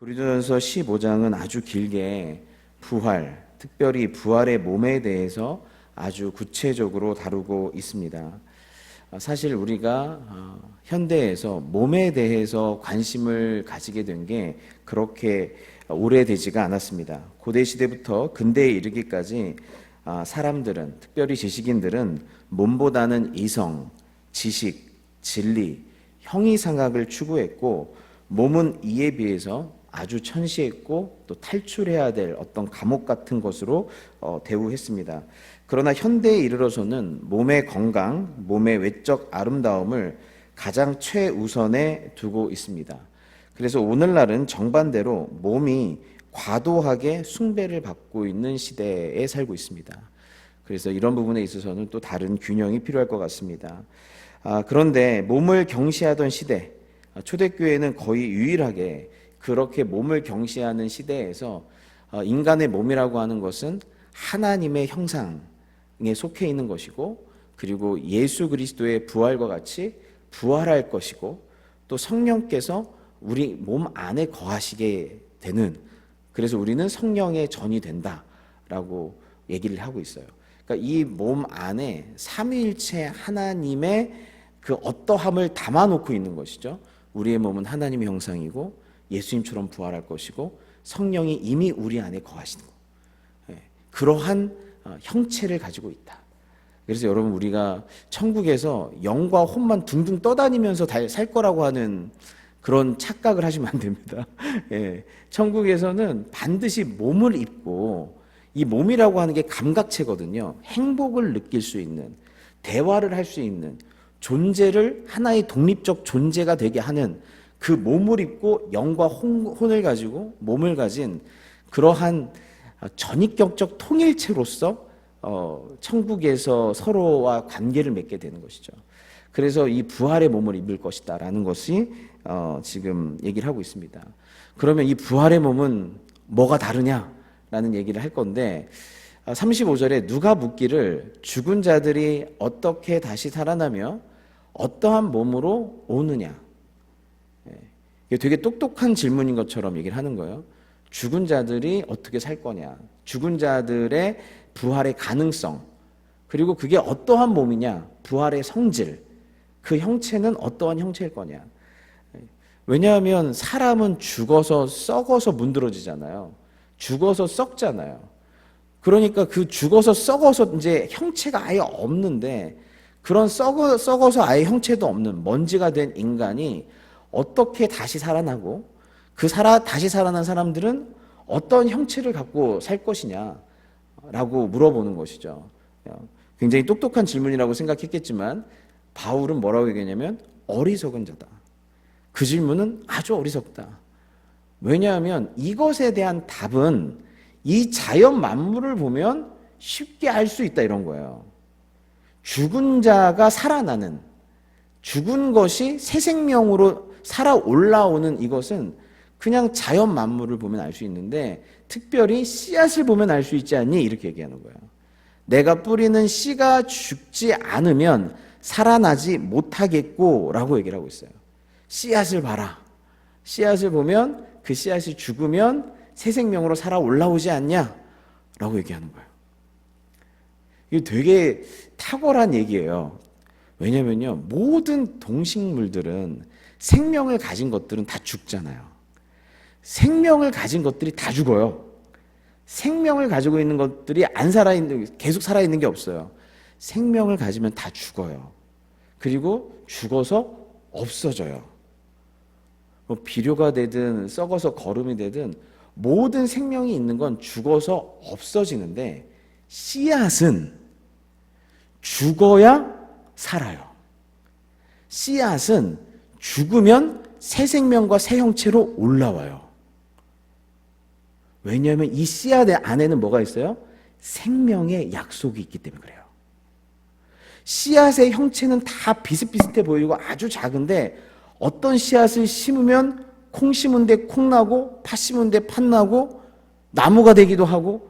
고린도전서 15장은 아주 길게 부활, 특별히 부활의 몸에 대해서 아주 구체적으로 다루고 있습니다. 사실 우리가 현대에서 몸에 대해서 관심을 가지게 된 게 그렇게 오래되지가 않았습니다. 고대 시대부터 근대에 이르기까지 사람들은, 특별히 지식인들은 몸보다는 이성, 지식, 진리, 형이상학을 추구했고, 몸은 이에 비해서 아주 천시했고 또 탈출해야 될 어떤 감옥 같은 것으로 대우했습니다. 그러나 현대에 이르러서는 몸의 건강, 몸의 외적 아름다움을 가장 최우선에 두고 있습니다. 그래서 오늘날은 정반대로 몸이 과도하게 숭배를 받고 있는 시대에 살고 있습니다. 그래서 이런 부분에 있어서는 또 다른 균형이 필요할 것 같습니다. 그런데 몸을 경시하던 시대, 초대교회는 거의 유일하게 그렇게 몸을 경시하는 시대에서 인간의 몸이라고 하는 것은 하나님의 형상에 속해 있는 것이고, 그리고 예수 그리스도의 부활과 같이 부활할 것이고, 또 성령께서 우리 몸 안에 거하시게 되는, 그래서 우리는 성령의 전이 된다라고 얘기를 하고 있어요. 그러니까 이 몸 안에 삼위일체 하나님의 그 어떠함을 담아놓고 있는 것이죠. 우리의 몸은 하나님의 형상이고 예수님처럼 부활할 것이고 성령이 이미 우리 안에 거하시는 것, 그러한 형체를 가지고 있다. 그래서 여러분, 우리가 천국에서 영과 혼만 둥둥 떠다니면서 살 거라고 하는 그런 착각을 하시면 안 됩니다. 천국에서는 반드시 몸을 입고, 이 몸이라고 하는 게 감각체거든요. 행복을 느낄 수 있는, 대화를 할 수 있는, 존재를 하나의 독립적 존재가 되게 하는 그 몸을 입고 영과 혼을 가지고 몸을 가진 그러한 전인격적 통일체로서 천국에서 서로와 관계를 맺게 되는 것이죠. 그래서 이 부활의 몸을 입을 것이다라는 것이 지금 얘기를 하고 있습니다. 그러면 이 부활의 몸은 뭐가 다르냐라는 얘기를 할 건데, 35절에 누가 묻기를 죽은 자들이 어떻게 다시 살아나며 어떠한 몸으로 오느냐. 이게 되게 똑똑한 질문인 것처럼 얘기를 하는 거예요. 죽은 자들이 어떻게 살 거냐, 죽은 자들의 부활의 가능성, 그리고 그게 어떠한 몸이냐, 부활의 성질, 그 형체는 어떠한 형체일 거냐. 왜냐하면 사람은 죽어서 썩어서 문드러지잖아요. 죽어서 썩잖아요. 그러니까 그 죽어서 썩어서 이제 형체가 아예 없는데, 그런 썩어서 아예 형체도 없는 먼지가 된 인간이 어떻게 다시 살아나고, 다시 살아난 사람들은 어떤 형체를 갖고 살 것이냐라고 물어보는 것이죠. 굉장히 똑똑한 질문이라고 생각했겠지만 바울은 뭐라고 얘기했냐면 어리석은 자다. 그 질문은 아주 어리석다. 왜냐하면 이것에 대한 답은 이 자연 만물을 보면 쉽게 알 수 있다, 이런 거예요. 죽은 자가 살아나는, 죽은 것이 새 생명으로 살아 올라오는 이것은 그냥 자연 만물을 보면 알 수 있는데, 특별히 씨앗을 보면 알 수 있지 않니? 이렇게 얘기하는 거예요. 내가 뿌리는 씨가 죽지 않으면 살아나지 못하겠고 라고 얘기를 하고 있어요. 씨앗을 봐라. 씨앗을 보면 그 씨앗이 죽으면 새 생명으로 살아 올라오지 않냐? 라고 얘기하는 거예요. 이게 되게 탁월한 얘기예요. 왜냐면요, 모든 동식물들은, 생명을 가진 것들은 다 죽잖아요. 생명을 가진 것들이 다 죽어요. 생명을 가지고 있는 것들이 계속 살아있는 게 없어요. 생명을 가지면 다 죽어요. 그리고 죽어서 없어져요. 뭐 비료가 되든 썩어서 거름이 되든 모든 생명이 있는 건 죽어서 없어지는데, 씨앗은 죽어야 살아요. 씨앗은 죽으면 새 생명과 새 형체로 올라와요. 왜냐하면 이 씨앗 안에는 뭐가 있어요? 생명의 약속이 있기 때문에 그래요. 씨앗의 형체는 다 비슷비슷해 보이고 아주 작은데, 어떤 씨앗을 심으면 콩 심은 데 콩 나고, 팥 심은 데 팥 나고, 나무가 되기도 하고,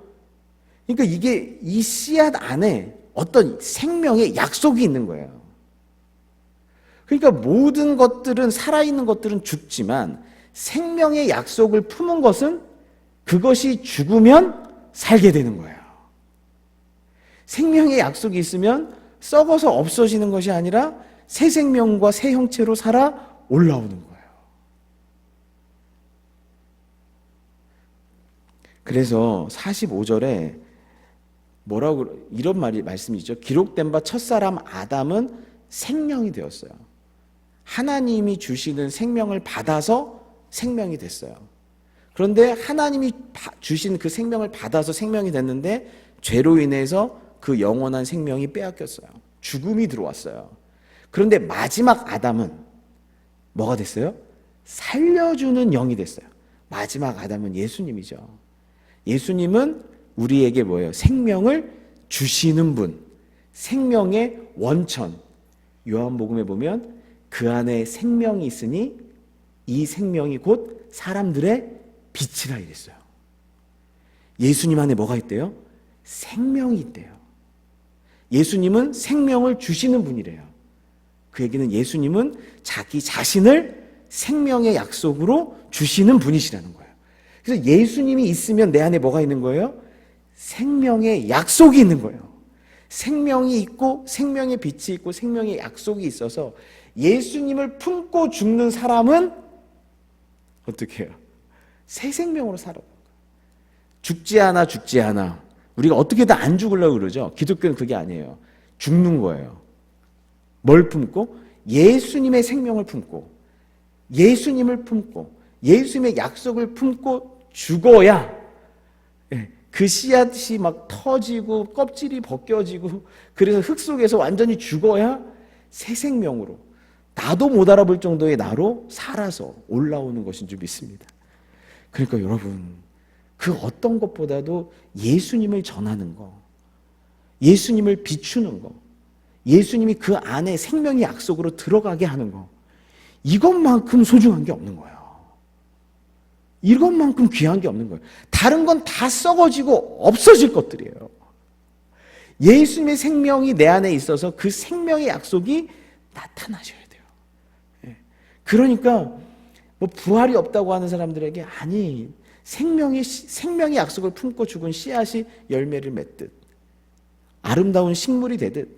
그러니까 이게 이 씨앗 안에 어떤 생명의 약속이 있는 거예요. 그러니까 모든 것들은, 살아있는 것들은 죽지만 생명의 약속을 품은 것은 그것이 죽으면 살게 되는 거예요. 생명의 약속이 있으면 썩어서 없어지는 것이 아니라 새 생명과 새 형체로 살아 올라오는 거예요. 그래서 45절에 이런 말씀이 있죠. 기록된 바 첫사람 아담은 생명이 되었어요. 하나님이 주시는 생명을 받아서 생명이 됐어요. 그런데 하나님이 주신 그 생명을 받아서 생명이 됐는데 죄로 인해서 그 영원한 생명이 빼앗겼어요. 죽음이 들어왔어요. 그런데 마지막 아담은 뭐가 됐어요? 살려주는 영이 됐어요. 마지막 아담은 예수님이죠. 예수님은 우리에게 뭐예요? 생명을 주시는 분, 생명의 원천. 요한복음에 보면 그 안에 생명이 있으니 이 생명이 곧 사람들의 빛이라 이랬어요. 예수님 안에 뭐가 있대요? 생명이 있대요. 예수님은 생명을 주시는 분이래요. 그 얘기는 예수님은 자기 자신을 생명의 약속으로 주시는 분이시라는 거예요. 그래서 예수님이 있으면 내 안에 뭐가 있는 거예요? 생명의 약속이 있는 거예요. 생명이 있고 생명의 빛이 있고 생명의 약속이 있어서 예수님을 품고 죽는 사람은 어떻게 해요? 새 생명으로 살아요. 죽지 않아. 우리가 어떻게든 안 죽으려고 그러죠. 기독교는 그게 아니에요. 죽는 거예요. 뭘 품고? 예수님의 생명을 품고, 예수님을 품고, 예수님의 약속을 품고 죽어야 그 씨앗이 막 터지고 껍질이 벗겨지고 그래서 흙 속에서 완전히 죽어야 새 생명으로 나도 못 알아볼 정도의 나로 살아서 올라오는 것인 줄 믿습니다. 그러니까 여러분, 그 어떤 것보다도 예수님을 전하는 거, 예수님을 비추는 거, 예수님이 그 안에 생명의 약속으로 들어가게 하는 거, 이것만큼 소중한 게 없는 거예요. 이것만큼 귀한 게 없는 거예요. 다른 건 다 썩어지고 없어질 것들이에요. 예수님의 생명이 내 안에 있어서 그 생명의 약속이 나타나셔야 돼요. 그러니까 뭐 부활이 없다고 하는 사람들에게 아니, 생명의 약속을 품고 죽은 씨앗이 열매를 맺듯 아름다운 식물이 되듯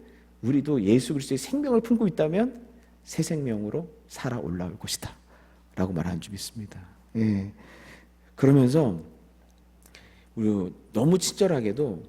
우리도 예수 그리스도의 생명을 품고 있다면 새 생명으로 살아 올라올 것이다 라고 말하는 줄 믿습니다. 예. 그러면서 우리 너무 친절하게도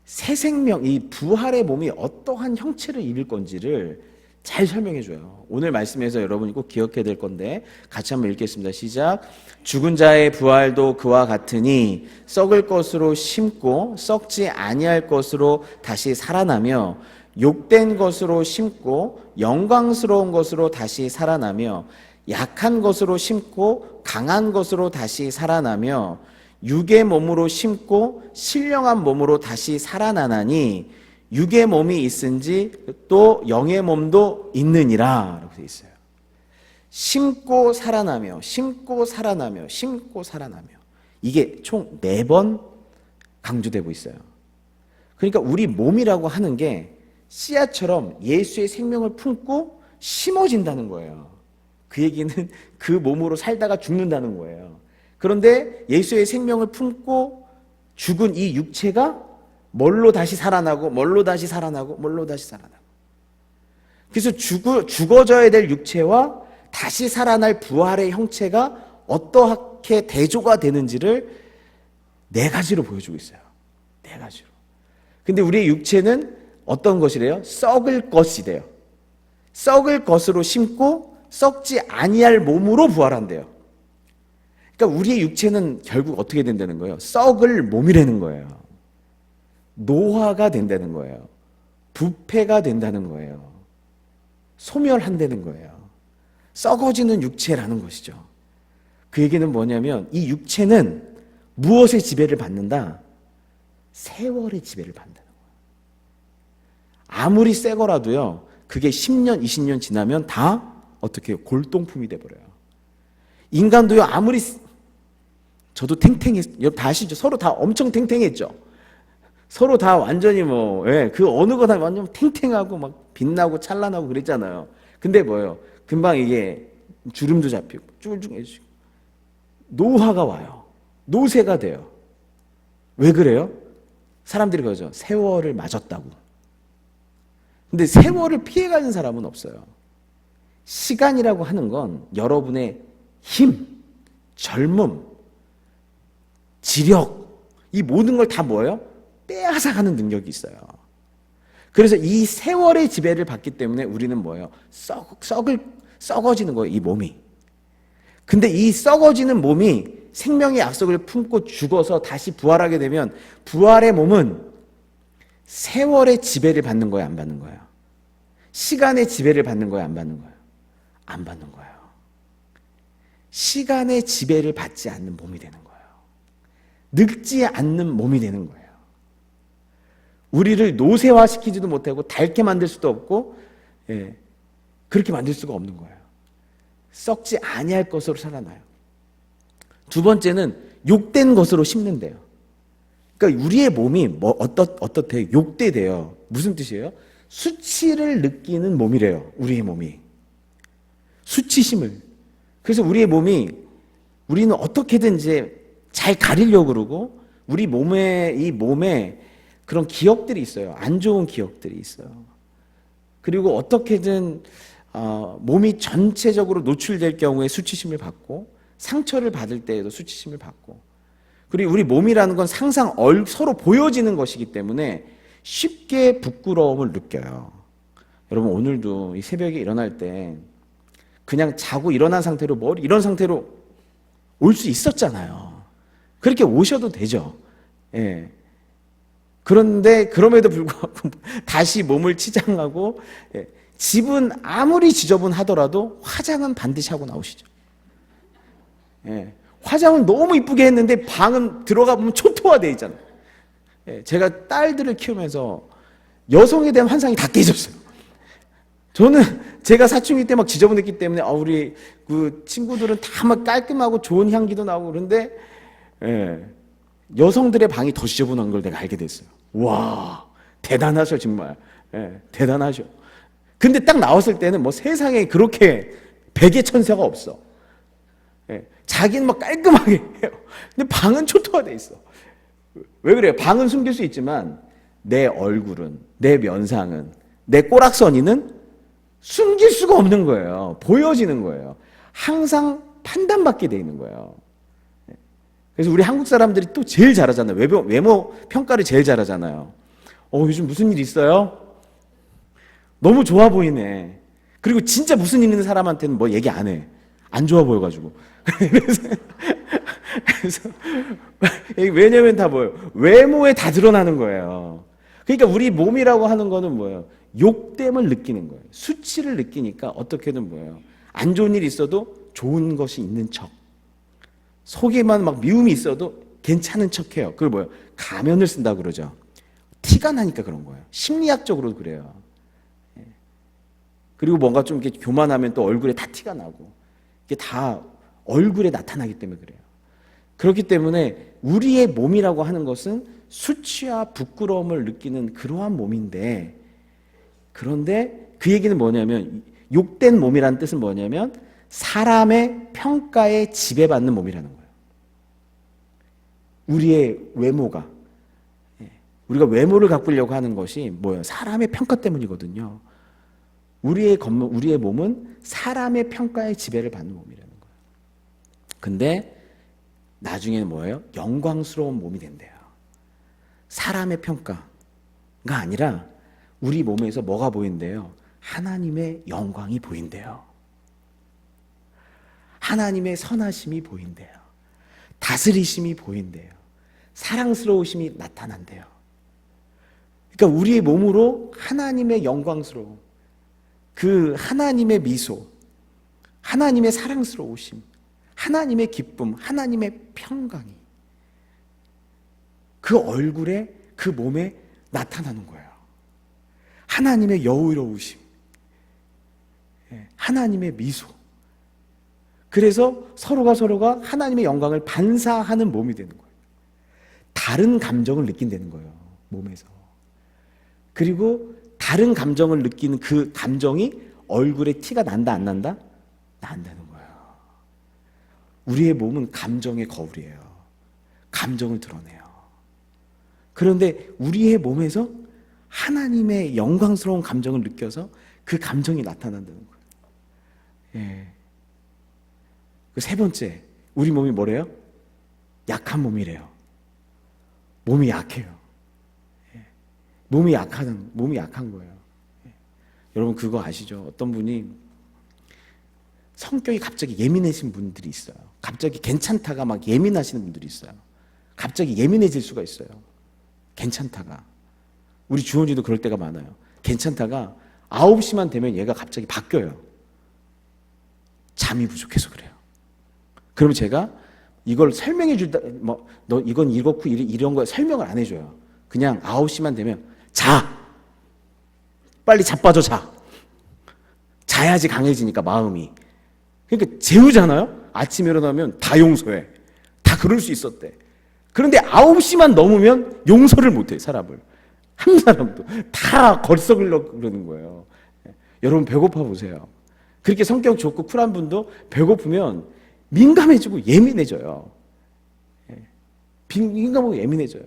새 생명, 이 부활의 몸이 어떠한 형체를 입을 건지를 잘 설명해 줘요. 오늘 말씀에서 여러분이 꼭 기억해야 될 건데 같이 한번 읽겠습니다. 시작. 죽은 자의 부활도 그와 같으니 썩을 것으로 심고 썩지 아니할 것으로 다시 살아나며 욕된 것으로 심고 영광스러운 것으로 다시 살아나며 약한 것으로 심고 강한 것으로 다시 살아나며 육의 몸으로 심고 신령한 몸으로 다시 살아나나니 육의 몸이 있은지 또 영의 몸도 있느니라 라고 되어 있어요. 심고 살아나며 심고 살아나며 심고 살아나며 이게 총 4번 강조되고 있어요. 그러니까 우리 몸이라고 하는 게 씨앗처럼 예수의 생명을 품고 심어진다는 거예요. 그 얘기는 그 몸으로 살다가 죽는다는 거예요. 그런데 예수의 생명을 품고 죽은 이 육체가 뭘로 다시 살아나고 뭘로 다시 살아나고 뭘로 다시 살아나고 그래서 죽어져야 될 육체와 다시 살아날 부활의 형체가 어떻게 대조가 되는지를 4가지로 보여주고 있어요. 4가지로. 근데 우리의 육체는 어떤 것이래요? 썩을 것이래요. 썩을 것으로 심고 썩지 아니할 몸으로 부활한대요. 그러니까 우리의 육체는 결국 어떻게 된다는 거예요? 썩을 몸이라는 거예요. 노화가 된다는 거예요. 부패가 된다는 거예요. 소멸한다는 거예요. 썩어지는 육체라는 것이죠. 그 얘기는 뭐냐면 이 육체는 무엇의 지배를 받는다? 세월의 지배를 받는다는 거예요. 아무리 새 거라도요, 그게 10년, 20년 지나면 다 어떻게 해요? 골동품이 돼버려요. 인간도요, 아무리 저도 다 아시죠? 서로 다 엄청 탱탱했죠. 서로 다 완전히 그 어느 거나 완전 탱탱하고 막 빛나고 찬란하고 그랬잖아요. 근데 뭐예요? 금방 이게 주름도 잡히고 쭈글쭈글해지고 노화가 와요. 노쇠가 돼요. 왜 그래요? 사람들이 그러죠. 세월을 맞았다고. 근데 세월을 피해가는 사람은 없어요. 시간이라고 하는 건 여러분의 힘, 젊음, 지력, 이 모든 걸 다 뭐예요? 빼앗아가는 능력이 있어요. 그래서 이 세월의 지배를 받기 때문에 우리는 뭐예요? 썩어지는 거예요, 이 몸이. 근데 이 썩어지는 몸이 생명의 약속을 품고 죽어서 다시 부활하게 되면 부활의 몸은 세월의 지배를 받는 거예요, 안 받는 거예요? 시간의 지배를 받는 거예요, 안 받는 거예요? 안 받는 거예요. 시간의 지배를 받지 않는 몸이 되는 거예요. 늙지 않는 몸이 되는 거예요. 우리를 노쇠화시키지도 못하고 닳게 만들 수도 없고, 그렇게 만들 수가 없는 거예요. 썩지 아니할 것으로 살아나요. 두 번째는 욕된 것으로 씹는데요. 그러니까 우리의 몸이 어떻대요? 욕되대요. 무슨 뜻이에요? 수치를 느끼는 몸이래요. 우리의 몸이. 수치심을. 그래서 우리는 어떻게든 이제 잘 가리려고 그러고, 우리 몸에 그런 기억들이 있어요. 안 좋은 기억들이 있어요. 그리고 어떻게든 몸이 전체적으로 노출될 경우에 수치심을 받고, 상처를 받을 때에도 수치심을 받고, 그리고 우리 몸이라는 건 항상 서로 보여지는 것이기 때문에 쉽게 부끄러움을 느껴요. 여러분, 오늘도 이 새벽에 일어날 때 그냥 자고 일어난 상태로 이런 상태로 올 수 있었잖아요. 그렇게 오셔도 되죠. 예. 그런데 그럼에도 불구하고 다시 몸을 치장하고, 집은 아무리 지저분하더라도 화장은 반드시 하고 나오시죠. 화장을 너무 이쁘게 했는데 방은 들어가 보면 초토화되어 있잖아요. 제가 딸들을 키우면서 여성에 대한 환상이 다 깨졌어요. 저는 제가 사춘기 때 막 지저분했기 때문에 우리 그 친구들은 다 막 깔끔하고 좋은 향기도 나오고 그런데, 여성들의 방이 더 지저분한 걸 내가 알게 됐어요. 와, 대단하셔 정말. 대단하셔. 근데 딱 나왔을 때는 뭐 세상에 그렇게 백의 천사가 없어. 자기는 막 깔끔하게 해요. 근데 방은 초토화돼 있어. 왜 그래요? 방은 숨길 수 있지만 내 얼굴은, 내 면상은, 내 꼬락서니는 숨길 수가 없는 거예요. 보여지는 거예요. 항상 판단받게 돼 있는 거예요. 그래서 우리 한국 사람들이 또 제일 잘하잖아요. 외모 평가를 제일 잘하잖아요. 요즘 무슨 일 있어요? 너무 좋아 보이네. 그리고 진짜 무슨 일 있는 사람한테는 뭐 얘기 안 해. 안 좋아 보여가지고. 그래서 왜냐면 다 뭐예요? 외모에 다 드러나는 거예요. 그러니까 우리 몸이라고 하는 거는 뭐예요? 욕됨을 느끼는 거예요. 수치를 느끼니까 어떻게든 뭐예요? 안 좋은 일이 있어도 좋은 것이 있는 척. 속에만 막 미움이 있어도 괜찮은 척해요. 그걸 뭐예요? 가면을 쓴다고 그러죠. 티가 나니까 그런 거예요. 심리학적으로 그래요. 그리고 뭔가 좀 이렇게 교만하면 또 얼굴에 다 티가 나고, 이게 다 얼굴에 나타나기 때문에 그래요. 그렇기 때문에 우리의 몸이라고 하는 것은 수치와 부끄러움을 느끼는 그러한 몸인데, 그런데 그 얘기는 뭐냐면, 욕된 몸이라는 뜻은 뭐냐면 사람의 평가에 지배받는 몸이라는 거예요. 우리의 외모가, 우리가 외모를 가꾸려고 하는 것이 뭐예요? 사람의 평가 때문이거든요. 우리의 몸은 사람의 평가에 지배를 받는 몸이라는 거예요. 근데 나중에는 뭐예요? 영광스러운 몸이 된대요. 사람의 평가가 아니라 우리 몸에서 뭐가 보인대요? 하나님의 영광이 보인대요. 하나님의 선하심이 보인대요. 다스리심이 보인대요. 사랑스러우심이 나타난대요. 그러니까 우리의 몸으로 하나님의 영광스러움, 그 하나님의 미소, 하나님의 사랑스러우심, 하나님의 기쁨, 하나님의 평강이 그 얼굴에, 그 몸에 나타나는 거예요. 하나님의 여유로우심, 하나님의 미소. 그래서 서로가 하나님의 영광을 반사하는 몸이 되는 거예요. 다른 감정을 느낀다는 거예요, 몸에서. 그리고 다른 감정을 느끼는 그 감정이 얼굴에 티가 난다, 안 난다? 난다는 거예요. 우리의 몸은 감정의 거울이에요. 감정을 드러내요. 그런데 우리의 몸에서 하나님의 영광스러운 감정을 느껴서 그 감정이 나타난다는 거예요. 예. 그 세 번째, 우리 몸이 뭐래요? 약한 몸이래요. 몸이 약해요. 예. 몸이 약한 거예요. 예. 여러분 그거 아시죠? 어떤 분이 성격이 갑자기 예민해진 분들이 있어요. 갑자기 괜찮다가 막 예민하시는 분들이 있어요. 갑자기 예민해질 수가 있어요. 괜찮다가. 우리 주원이도 그럴 때가 많아요. 괜찮다가 9시만 되면 얘가 갑자기 바뀌어요. 잠이 부족해서 그래요. 그러면 제가 이걸 설명해 줄다, 너 이건 이렇고 이런 거 설명을 안 해줘요. 그냥 9시만 되면 자! 빨리 자빠져 자! 자야지 강해지니까 마음이. 그러니까 재우잖아요? 아침에 일어나면 다 용서해. 다 그럴 수 있었대. 그런데 9시만 넘으면 용서를 못해, 사람을. 한 사람도. 다 걸썩으려고 그러는 거예요. 여러분 배고파 보세요. 그렇게 성격 좋고 쿨한 분도 배고프면 민감해지고 예민해져요. 민감하고 예민해져요.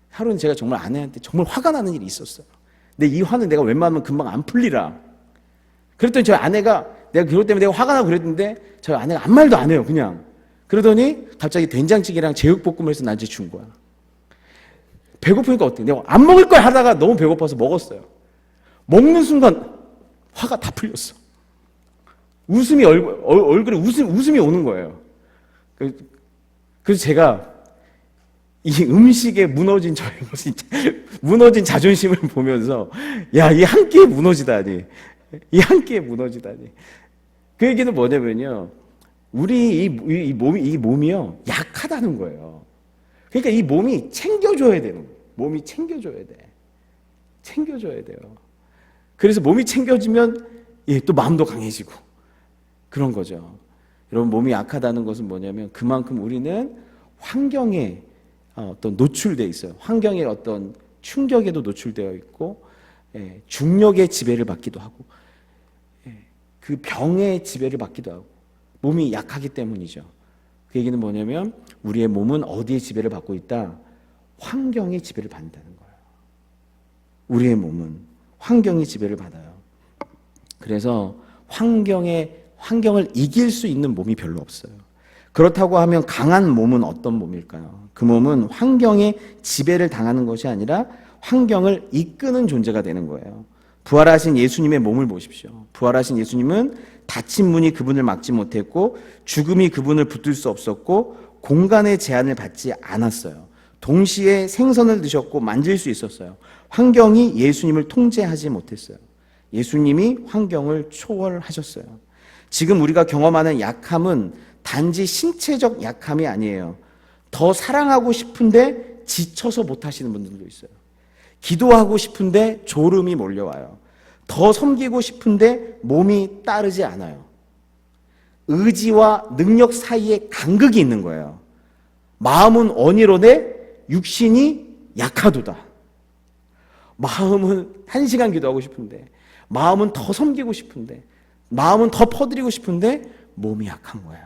하루는 제가 정말 아내한테 정말 화가 나는 일이 있었어요. 근데 이 화는 내가 웬만하면 금방 안 풀리라. 그랬더니 저희 아내가 내가 그것 때문에 내가 화가 나고 그랬는데 저희 아내가 아무 말도 안 해요. 그냥. 그러더니 갑자기 된장찌개랑 제육볶음을 해서 나한테 준 거야. 배고프니까 어때? 내가 안 먹을 거야 하다가 너무 배고파서 먹었어요. 먹는 순간 화가 다 풀렸어. 웃음이 얼굴에 웃음이 오는 거예요. 그래서 제가 이 음식에 무너진 무너진 자존심을 보면서 야, 이 한 끼에 무너지다니. 이 한 끼에 무너지다니. 그 얘기는 뭐냐면요. 우리 이 몸이요. 약하다는 거예요. 그러니까 이 몸이 챙겨줘야 되는 거예요. 몸이 챙겨줘야 돼. 챙겨줘야 돼요. 그래서 몸이 챙겨지면 또 마음도 강해지고 그런 거죠. 여러분 몸이 약하다는 것은 뭐냐면 그만큼 우리는 환경에 어떤 노출되어 있어요. 환경의 어떤 충격에도 노출되어 있고 중력의 지배를 받기도 하고 그 병의 지배를 받기도 하고 몸이 약하기 때문이죠. 그 얘기는 뭐냐면 우리의 몸은 어디에 지배를 받고 있다? 환경의 지배를 받는다는 거예요. 우리의 몸은 환경의 지배를 받아요. 그래서 환경을 이길 수 있는 몸이 별로 없어요. 그렇다고 하면 강한 몸은 어떤 몸일까요? 그 몸은 환경의 지배를 당하는 것이 아니라 환경을 이끄는 존재가 되는 거예요. 부활하신 예수님의 몸을 보십시오. 부활하신 예수님은 닫힌 문이 그분을 막지 못했고 죽음이 그분을 붙들 수 없었고 공간의 제한을 받지 않았어요. 동시에 생선을 드셨고 만질 수 있었어요. 환경이 예수님을 통제하지 못했어요. 예수님이 환경을 초월하셨어요. 지금 우리가 경험하는 약함은 단지 신체적 약함이 아니에요. 더 사랑하고 싶은데 지쳐서 못하시는 분들도 있어요. 기도하고 싶은데 졸음이 몰려와요. 더 섬기고 싶은데 몸이 따르지 않아요. 의지와 능력 사이에 간극이 있는 거예요. 마음은 원이로되 육신이 약하도다. 마음은 1시간 기도하고 싶은데, 마음은 더 섬기고 싶은데, 마음은 더 퍼드리고 싶은데 몸이 약한 거예요.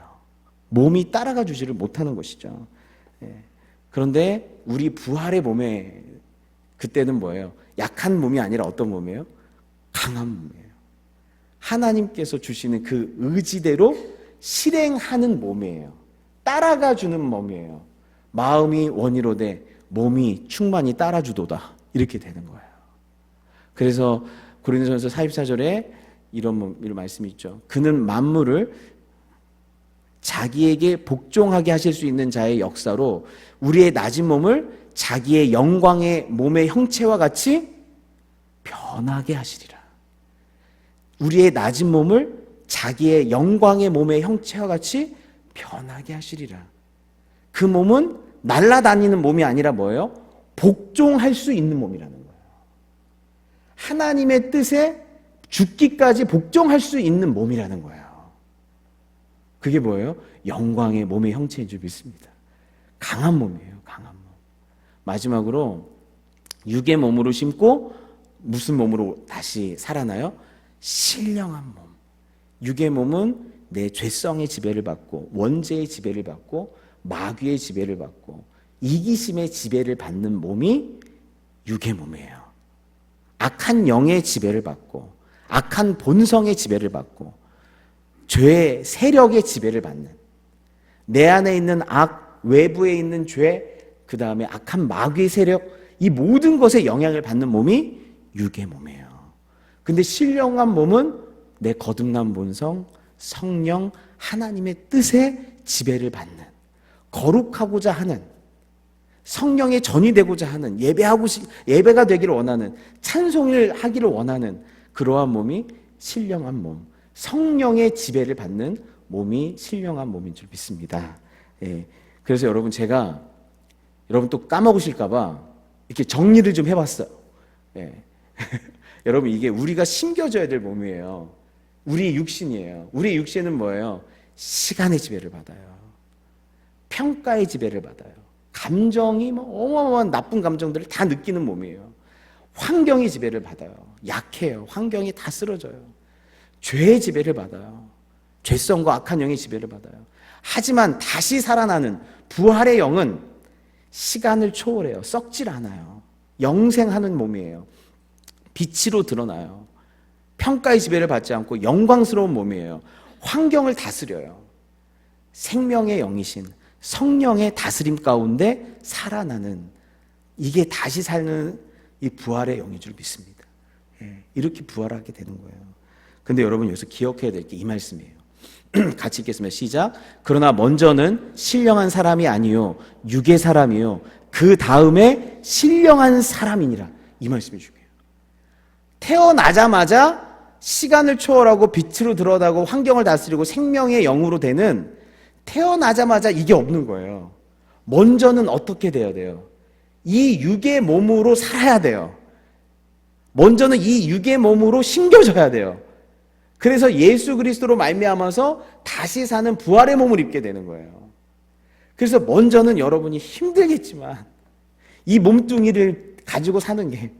몸이 따라가 주지를 못하는 것이죠. 그런데 우리 부활의 몸에 그때는 뭐예요? 약한 몸이 아니라 어떤 몸이에요? 강한 몸이에요. 하나님께서 주시는 그 의지대로 실행하는 몸이에요. 따라가 주는 몸이에요. 마음이 원이로되 몸이 충만히 따라주도다. 이렇게 되는 거예요. 그래서 고린도전서 44절에 이런 말씀이 있죠. 그는 만물을 자기에게 복종하게 하실 수 있는 자의 역사로 우리의 낮은 몸을 자기의 영광의 몸의 형체와 같이 변하게 하시리라. 우리의 낮은 몸을 자기의 영광의 몸의 형체와 같이 변하게 하시리라. 그 몸은 날아다니는 몸이 아니라 뭐예요? 복종할 수 있는 몸이라는 거예요. 하나님의 뜻에 죽기까지 복종할 수 있는 몸이라는 거예요. 그게 뭐예요? 영광의 몸의 형체인 줄 믿습니다. 강한 몸이에요. 강한 몸. 마지막으로 육의 몸으로 심고 무슨 몸으로 다시 살아나요? 신령한 몸. 육의 몸은 내 죄성의 지배를 받고 원죄의 지배를 받고 마귀의 지배를 받고 이기심의 지배를 받는 몸이 육의 몸이에요. 악한 영의 지배를 받고 악한 본성의 지배를 받고 죄의 세력의 지배를 받는, 내 안에 있는 악, 외부에 있는 죄, 그 다음에 악한 마귀의 세력, 이 모든 것에 영향을 받는 몸이 육의 몸이에요. 근데 신령한 몸은 내 거듭난 본성, 성령, 하나님의 뜻에 지배를 받는, 거룩하고자 하는, 성령의 전이 되고자 하는, 예배가 되기를 원하는, 찬송을 하기를 원하는 그러한 몸이 신령한 몸, 성령의 지배를 받는 몸이 신령한 몸인 줄 믿습니다. 예. 그래서 여러분, 제가 여러분 또 까먹으실까봐 이렇게 정리를 좀 해봤어요. 예. 여러분, 이게 우리가 심겨져야 될 몸이에요. 우리 육신이에요. 우리 육신은 뭐예요? 시간의 지배를 받아요. 평가의 지배를 받아요. 감정이 어마어마한 나쁜 감정들을 다 느끼는 몸이에요. 환경의 지배를 받아요. 약해요. 환경이 다 쓰러져요. 죄의 지배를 받아요. 죄성과 악한 영의 지배를 받아요. 하지만 다시 살아나는 부활의 영은 시간을 초월해요. 썩질 않아요. 영생하는 몸이에요. 빛으로 드러나요. 평가의 지배를 받지 않고 영광스러운 몸이에요. 환경을 다스려요. 생명의 영이신 성령의 다스림 가운데 살아나는, 이게 다시 사는 이 부활의 영인 줄 믿습니다. 예, 이렇게 부활하게 되는 거예요. 근데 여러분, 여기서 기억해야 될 게 이 말씀이에요. 같이 읽겠습니다. 시작. 그러나 먼저는 신령한 사람이 아니요 육의 사람이요 그 다음에 신령한 사람이니라. 이 말씀이 중요해요. 태어나자마자 시간을 초월하고 빛으로 드러나고 환경을 다스리고 생명의 영으로 되는, 태어나자마자 이게 없는 거예요. 먼저는 어떻게 돼야 돼요? 이 육의 몸으로 살아야 돼요. 먼저는 이 육의 몸으로 심겨져야 돼요. 그래서 예수 그리스도로 말미암아서 다시 사는 부활의 몸을 입게 되는 거예요. 그래서 먼저는 여러분이 힘들겠지만 이 몸뚱이를 가지고 사는 게,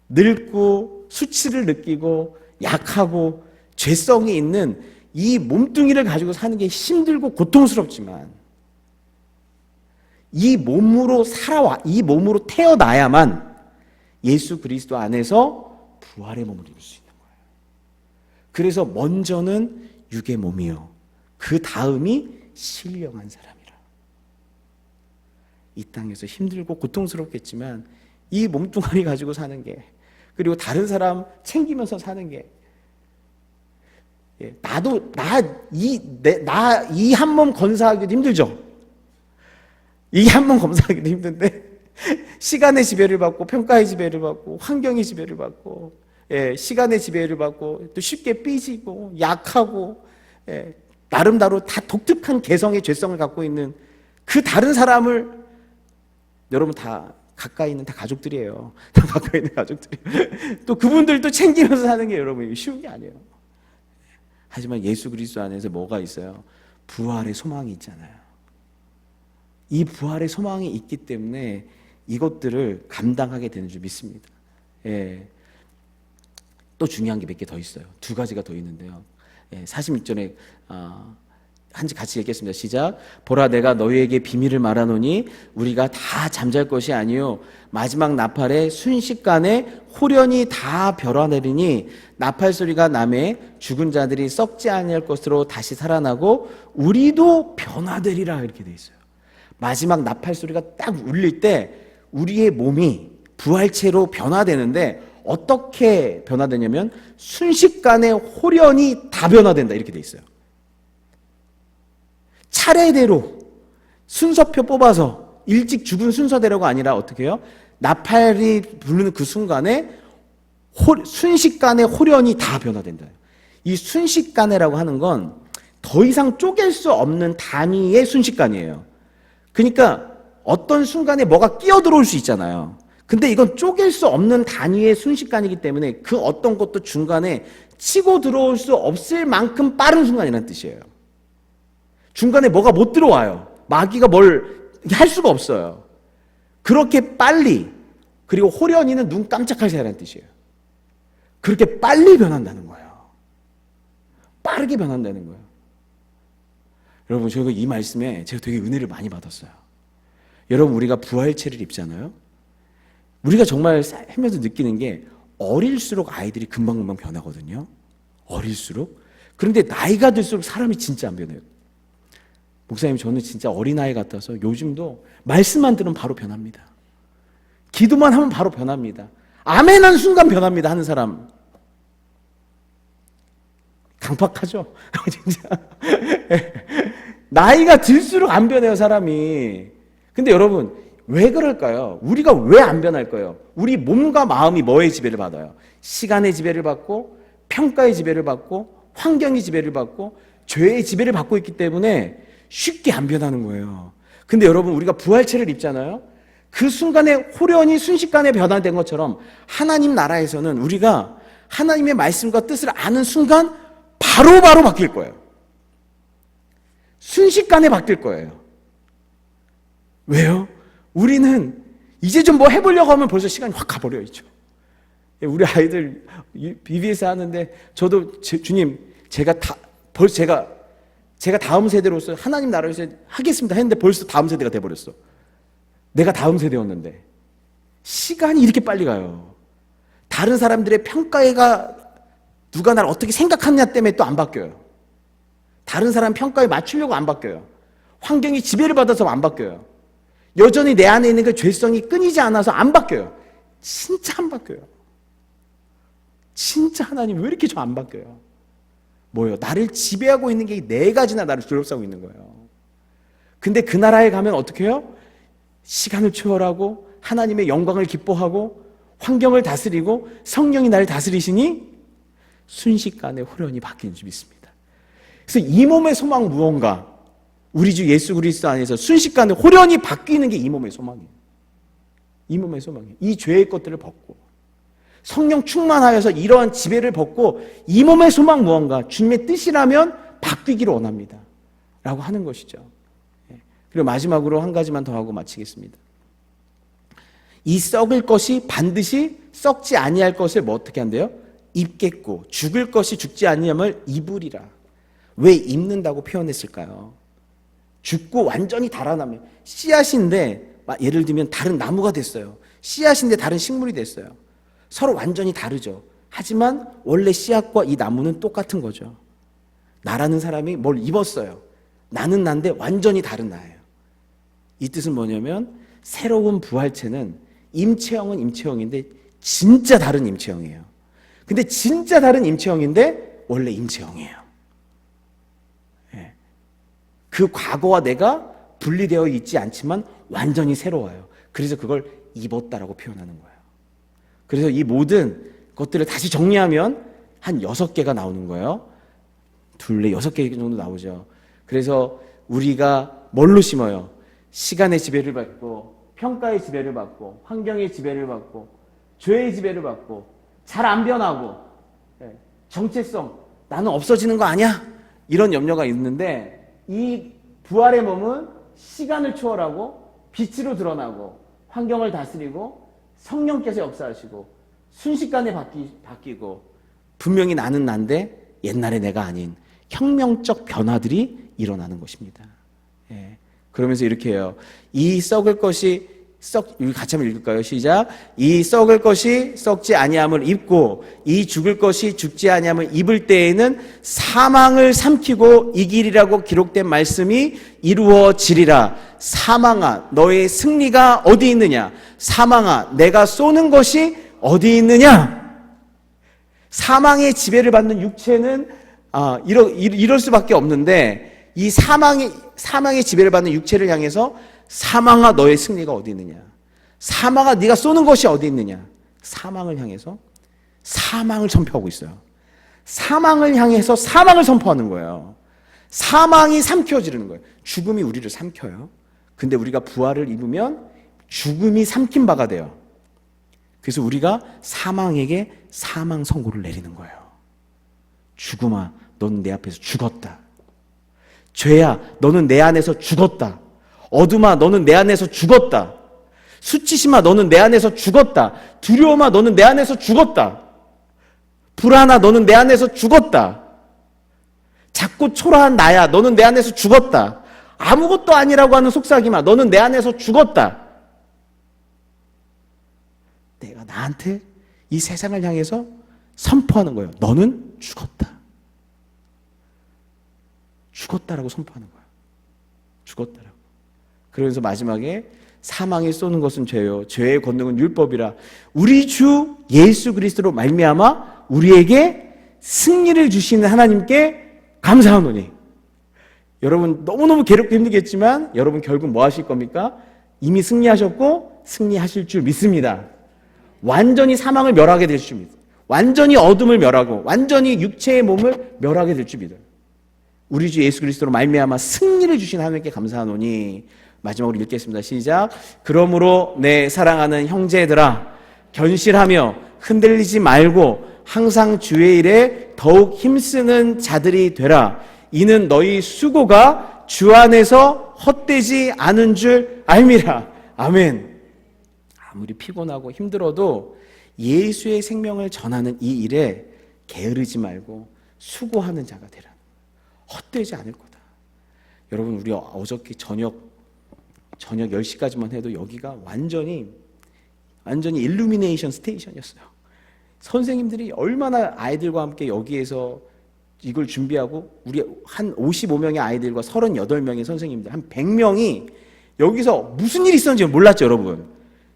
늙고 수치를 느끼고 약하고 죄성이 있는 이 몸뚱이를 가지고 사는 게 힘들고 고통스럽지만 이 몸으로 이 몸으로 태어나야만 예수 그리스도 안에서 부활의 몸을 입을 수 있는 거예요. 그래서 먼저는 육의 몸이요 그 다음이 신령한 사람이라. 이 땅에서 힘들고 고통스럽겠지만 이 몸뚱아리 가지고 사는 게, 그리고 다른 사람 챙기면서 사는 게, 이 한 몸 건사하기도 힘들죠. 이 한 몸 건사하기도 힘든데 시간의 지배를 받고 평가의 지배를 받고 환경의 지배를 받고, 시간의 지배를 받고 또 쉽게 삐지고 약하고, 나름대로 다 독특한 개성의 죄성을 갖고 있는 그 다른 사람을, 여러분 다 가까이 있는 다 가족들이에요. 다 가까이 있는 가족들이에요. 또 그분들도 챙기면서 사는 게 여러분 쉬운 게 아니에요. 하지만 예수 그리스도 안에서 뭐가 있어요? 부활의 소망이 있잖아요. 이 부활의 소망이 있기 때문에 이것들을 감당하게 되는 줄 믿습니다. 또 중요한 게 몇 개 더 있어요. 두 가지가 더 있는데요. 46절에 같이 읽겠습니다. 시작. 보라, 내가 너희에게 비밀을 말하노니 우리가 다 잠잘 것이 아니요 마지막 나팔에 순식간에 홀연히 다 벼라내리니 나팔 소리가 나매 죽은 자들이 썩지 아니할 것으로 다시 살아나고 우리도 변화되리라. 이렇게 돼 있어요. 마지막 나팔 소리가 딱 울릴 때 우리의 몸이 부활체로 변화되는데, 어떻게 변화되냐면 순식간에 홀연히 다 변화된다. 이렇게 돼 있어요. 차례대로 순서표 뽑아서 일찍 죽은 순서대로가 아니라 어떻게 해요? 나팔이 부르는 그 순간에 순식간에 홀연히 다 변화된다. 이 순식간에라고 하는 건 더 이상 쪼갤 수 없는 단위의 순식간이에요. 그러니까 어떤 순간에 뭐가 끼어들어올 수 있잖아요. 근데 이건 쪼갤 수 없는 단위의 순식간이기 때문에 그 어떤 것도 중간에 치고 들어올 수 없을 만큼 빠른 순간이라는 뜻이에요. 중간에 뭐가 못 들어와요. 마귀가 뭘 할 수가 없어요. 그렇게 빨리, 그리고 홀연히는 눈 깜짝할 새라는 뜻이에요. 그렇게 빨리 변한다는 거예요. 빠르게 변한다는 거예요. 여러분, 저희가 이 말씀에 제가 되게 은혜를 많이 받았어요. 여러분, 우리가 부활체를 입잖아요. 우리가 정말 살면서 느끼는 게 어릴수록 아이들이 금방금방 변하거든요. 어릴수록. 그런데 나이가 들수록 사람이 진짜 안 변해요. 목사님, 저는 진짜 어린아이 같아서 요즘도 말씀만 들으면 바로 변합니다. 기도만 하면 바로 변합니다. 아멘 하는 순간 변합니다. 하는 사람 강팍하죠. 진짜 나이가 들수록 안 변해요, 사람이. 근데 여러분, 왜 그럴까요? 우리가 왜 안 변할까요? 우리 몸과 마음이 뭐의 지배를 받아요? 시간의 지배를 받고, 평가의 지배를 받고, 환경의 지배를 받고, 죄의 지배를 받고 있기 때문에 쉽게 안 변하는 거예요. 근데 여러분, 우리가 부활체를 입잖아요. 그 순간에 호련히 순식간에 변화된 것처럼 하나님 나라에서는 우리가 하나님의 말씀과 뜻을 아는 순간 바로바로 바뀔 거예요. 순식간에 바뀔 거예요. 왜요? 우리는 이제 좀 뭐 해보려고 하면 벌써 시간이 확 가버려 있죠. 우리 아이들 BBS 하는데 저도 주님, 제가 다음 세대로서 하나님 나라에서 하겠습니다 했는데 벌써 다음 세대가 돼버렸어. 내가 다음 세대였는데. 시간이 이렇게 빨리 가요. 다른 사람들의 평가가 누가 나를 어떻게 생각하느냐 때문에 또 안 바뀌어요. 다른 사람 평가에 맞추려고 안 바뀌어요. 환경이 지배를 받아서 안 바뀌어요. 여전히 내 안에 있는 그 죄성이 끊이지 않아서 안 바뀌어요. 진짜 안 바뀌어요. 진짜 하나님 왜 이렇게 저 안 바뀌어요? 뭐예요? 나를 지배하고 있는 게 네 가지나 나를 둘러싸고 있는 거예요. 근데 그 나라에 가면 어떻게 해요? 시간을 초월하고 하나님의 영광을 기뻐하고 환경을 다스리고 성령이 나를 다스리시니 순식간에 호련히 바뀌는 줄 믿습니다. 그래서 이 몸의 소망 무언가? 우리 주 예수 그리스도 안에서 순식간에 호련히 바뀌는 게 이 몸의 소망이에요. 이 몸의 소망이에요. 이 죄의 것들을 벗고 성령 충만하여서 이러한 지배를 벗고 이 몸의 소망 무언가? 주님의 뜻이라면 바뀌기를 원합니다. 라고 하는 것이죠. 그리고 마지막으로 한 가지만 더 하고 마치겠습니다. 이 썩을 것이 반드시 썩지 아니할 것을 뭐 어떻게 한대요? 입겠고 죽을 것이 죽지 아니함을 입으리라. 왜 입는다고 표현했을까요? 죽고 완전히 달아나면 씨앗인데 예를 들면 다른 나무가 됐어요. 씨앗인데 다른 식물이 됐어요. 서로 완전히 다르죠. 하지만 원래 씨앗과 이 나무는 똑같은 거죠. 나라는 사람이 뭘 입었어요. 나는 난데 완전히 다른 나예요. 이 뜻은 뭐냐면 새로운 부활체는 임체형은 임체형인데 진짜 다른 임체형이에요. 근데 진짜 다른 임체형인데 원래 임체형이에요. 그 과거와 내가 분리되어 있지 않지만 완전히 새로워요. 그래서 그걸 입었다라고 표현하는 거예요. 그래서 이 모든 것들을 다시 정리하면 한 6개가 나오는 거예요. 둘레 6개 정도 나오죠. 그래서 우리가 뭘로 심어요? 시간의 지배를 받고 평가의 지배를 받고 환경의 지배를 받고 죄의 지배를 받고 잘 안 변하고 정체성, 나는 없어지는 거 아니야? 이런 염려가 있는데 이 부활의 몸은 시간을 초월하고 빛으로 드러나고 환경을 다스리고 성령께서 역사하시고 순식간에 바뀌고 분명히 나는 난데 옛날의 내가 아닌 혁명적 변화들이 일어나는 것입니다. 그러면서 이렇게 해요. 이 썩을 것이 우리 같이 한번 읽을까요? 시작. 이 썩을 것이 썩지 아니함을 입고 이 죽을 것이 죽지 아니함을 입을 때에는 사망을 삼키고 이기리라고 기록된 말씀이 이루어지리라. 사망아, 너의 승리가 어디 있느냐? 사망아, 내가 쏘는 것이 어디 있느냐? 사망의 지배를 받는 육체는 이럴 수밖에 없는데 이 사망의 지배를 받는 육체를 향해서 사망아 너의 승리가 어디 있느냐? 사망아 네가 쏘는 것이 어디 있느냐? 사망을 향해서 사망을 선포하고 있어요. 사망을 향해서 사망을 선포하는 거예요. 사망이 삼켜지는 거예요. 죽음이 우리를 삼켜요. 근데 우리가 부활을 입으면 죽음이 삼킨 바가 돼요. 그래서 우리가 사망에게 사망 선고를 내리는 거예요. 죽음아, 너는 내 앞에서 죽었다. 죄야, 너는 내 안에서 죽었다. 어둠아, 너는 내 안에서 죽었다. 수치심아, 너는 내 안에서 죽었다. 두려움아, 너는 내 안에서 죽었다. 불안아, 너는 내 안에서 죽었다. 작고 초라한 나야, 너는 내 안에서 죽었다. 아무것도 아니라고 하는 속삭이마, 너는 내 안에서 죽었다. 내가 나한테 이 세상을 향해서 선포하는 거예요. 너는 죽었다. 죽었다라고 선포하는 거예요. 죽었다라고. 그러면서 마지막에 사망이 쏘는 것은 죄요, 죄의 권능은 율법이라. 우리 주 예수 그리스도로 말미암아 우리에게 승리를 주시는 하나님께 감사하노니. 여러분 너무너무 괴롭고 힘들겠지만 여러분 결국 뭐 하실 겁니까? 이미 승리하셨고 승리하실 줄 믿습니다. 완전히 사망을 멸하게 될 줄 믿어요. 완전히 어둠을 멸하고 완전히 육체의 몸을 멸하게 될 줄 믿어요. 우리 주 예수 그리스도로 말미암아 승리를 주신 하나님께 감사하노니. 마지막으로 읽겠습니다. 시작. 그러므로 내 사랑하는 형제들아, 견실하며 흔들리지 말고 항상 주의 일에 더욱 힘쓰는 자들이 되라. 이는 너희 수고가 주 안에서 헛되지 않은 줄 알미라. 아멘. 아무리 피곤하고 힘들어도 예수의 생명을 전하는 이 일에 게으르지 말고 수고하는 자가 되라. 헛되지 않을 거다. 여러분 우리 어저께 저녁 10시까지만 해도 여기가 완전히 일루미네이션 스테이션이었어요. 선생님들이 얼마나 아이들과 함께 여기에서 이걸 준비하고 우리 한 55명의 아이들과 38명의 선생님들 한 100명이 여기서 무슨 일이 있었는지 몰랐죠, 여러분.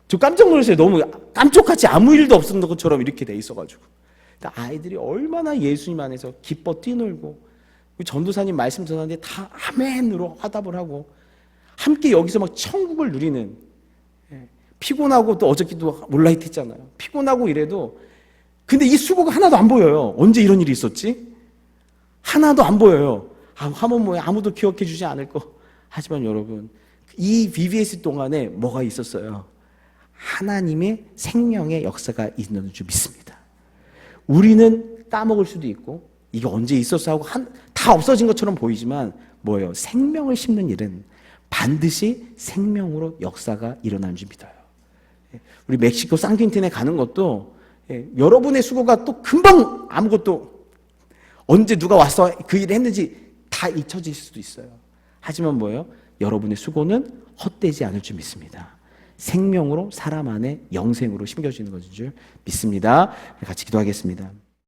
저 깜짝 놀랐어요. 너무 깜짝같이 아무 일도 없었던 것처럼 이렇게 돼 있어가지고. 아이들이 얼마나 예수님 안에서 기뻐 뛰놀고, 전도사님 말씀 전하는데 다 아멘으로 화답을 하고 함께 여기서 막 천국을 누리는. 피곤하고 또 어저께도 몰라이트 했잖아요. 피곤하고 이래도 근데 이 수고가 하나도 안 보여요. 언제 이런 일이 있었지? 하나도 안 보여요. 하면 뭐야, 아무도 기억해 주지 않을 거. 하지만 여러분 이 VBS 동안에 뭐가 있었어요? 하나님의 생명의 역사가 있는 줄 믿습니다. 우리는 까먹을 수도 있고 이게 언제 있었어 하고 다 없어진 것처럼 보이지만 뭐예요? 생명을 심는 일은 반드시 생명으로 역사가 일어나는 줄 믿어요. 우리 멕시코 산퀸틴에 가는 것도 여러분의 수고가 또 금방 아무것도 언제 누가 와서 그 일을 했는지 다 잊혀질 수도 있어요. 하지만 뭐예요? 여러분의 수고는 헛되지 않을 줄 믿습니다. 생명으로 사람 안에 영생으로 심겨지는 것인 줄 믿습니다. 같이 기도하겠습니다.